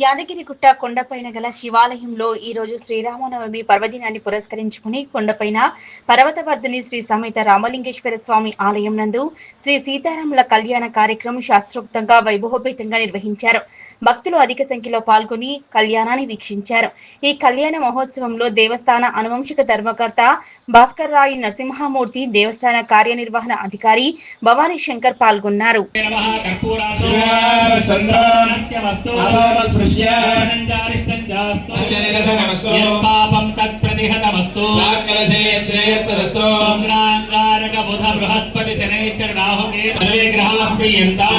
యాదగిరిగుట్ట కొండపైన గల శివాలయంలో ఈ రోజు శ్రీరామనవమి పర్వదినాన్ని పురస్కరించుకుని కొండపైన పర్వతవర్ధిని శ్రీ సమేత రామలింగేశ్వర స్వామి ఆలయం నందు శ్రీ సీతారాముల కళ్యాణ కార్యక్రమం శాస్త్రోక్తంగా వైభవోపేతంగా నిర్వహించారు. భక్తులు అధిక సంఖ్యలో పాల్గొని కళ్యాణాన్ని వీక్షించారు. ఈ కళ్యాణ మహోత్సవంలో దేవస్థాన అనువంశిక ధర్మకర్త భాస్కర్ రాయ్ నరసింహమూర్తి, దేవస్థాన కార్యనిర్వహణ అధికారి భవానీ శంకర్ పాల్గొన్నారు. పాపం తత్ప్రతిహతమస్తు శ్రేయస్తదస్తు సంగ్రాంగారక బుధ బృహస్పతి శనైశ్వర రాహుకే సర్వే గ్రహాః ప్రియంతాః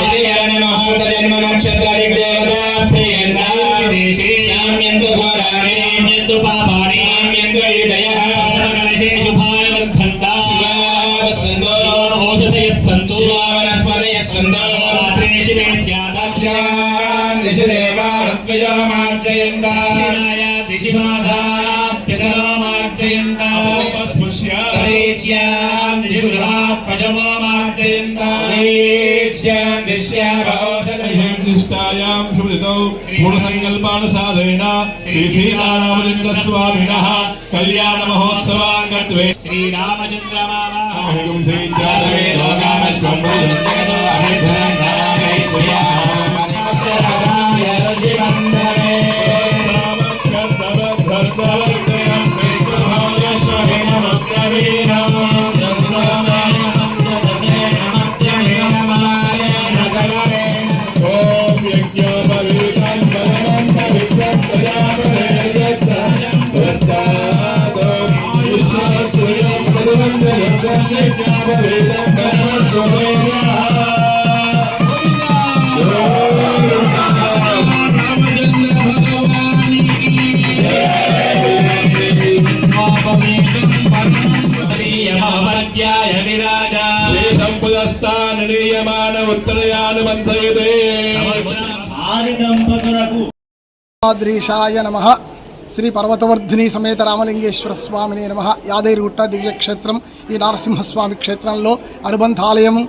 జన్మ నక్షత్రాది దేవతా ప్రియంతాః దేశే శామ్యంతు ఘోరాణి శామ్యంతు పాపాని శామ్యంతు విదయః సకలశే శుభాని వర్ధంతాః శివావసంతో ఓషధయః సంతు శివావనస్పతయః సంతో రాత్రేషివే స్యాదక్షాన్ దిశదేవా ఋత్విజో మార్జయంతా వినాయ దిశిమాధాః పితరో మార్జయంతా ఉపస్పృశ్య తరేచ్యాం దిశుర్వాః పజమో మార్జయంతా తరేచ్యాం దిశ్యావ ఓషధయం నిష్టాయాం శుభదితౌ పూర్ణసంకల్పానుసారేణ శ్రీ సీతారామచంద్ర స్వామినః కళ్యాణ మహోత్సవాంగత్వే శ్రీరామచంద్రమావాహం శ్రీ జాతవే లోకామశ్వం జగదో అభిధరణాయ ఆద్రీషాయ నమః. శ్రీ పర్వతవర్ధిని సమేత రామలింగేశ్వర స్వామిని నమః. యాదగిరిగుట్ట దివ్యక్షేత్రం ఈ నరసింహస్వామి క్షేత్రంలో అనుబంధాలయము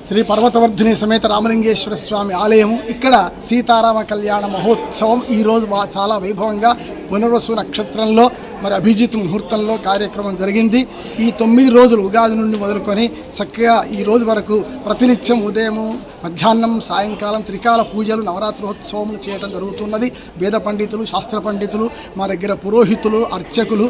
శ్రీ పర్వతవర్ధిని సమేత రామలింగేశ్వర స్వామి ఆలయము. ఇక్కడ సీతారామ కళ్యాణ మహోత్సవం ఈరోజు చాలా వైభవంగా పునర్వసు నక్షత్రంలో మరి అభిజిత్ ముహూర్తంలో కార్యక్రమం జరిగింది. ఈ 9 రోజులు ఉగాది నుండి మొదలుకొని చక్కగా ఈ రోజు వరకు ప్రతినిత్యం ఉదయము, మధ్యాహ్నం, సాయంకాలం త్రికాల పూజలు, నవరాత్రోత్సవములు చేయడం జరుగుతున్నది. వేద పండితులు, శాస్త్ర పండితులు, మా దగ్గర పురోహితులు, అర్చకులు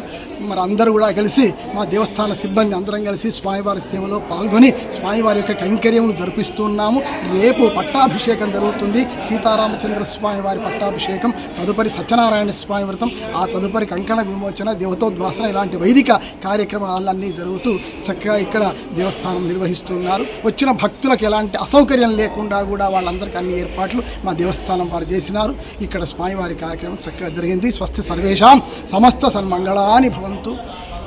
మరి అందరూ కూడా కలిసి మా దేవస్థాన సిబ్బంది అందరం కలిసి స్వామివారి సేవలో పాల్గొని స్వామివారి యొక్క కైంకర్యములు జరిపిస్తున్నాము. రేపు పట్టాభిషేకం జరుగుతుంది. సీతారామచంద్ర స్వామి వారి పట్టాభిషేకం, తదుపరి సత్యనారాయణ స్వామి వ్రతం, ఆ తదుపరి కంకణ విమోచన, దేవతోద్వాసన, ఇలాంటి వైదిక కార్యక్రమాలన్నీ జరుగుతూ చక్కగా ఇక్కడ దేవస్థానం నిర్వహిస్తున్నారు. వచ్చిన భక్తులకు ఎలాంటి అసౌకర్యం లేకుండా కూడా వాళ్ళందరికీ అన్ని ఏర్పాట్లు మా దేవస్థానం వారు చేసినారు. ఇక్కడ స్వామివారి కార్యక్రమం చక్కగా జరిగింది. స్వస్తి సర్వేషాం సమస్త సన్మంగళాని భవంతు.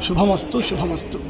శుభమస్తు శుభమస్తు.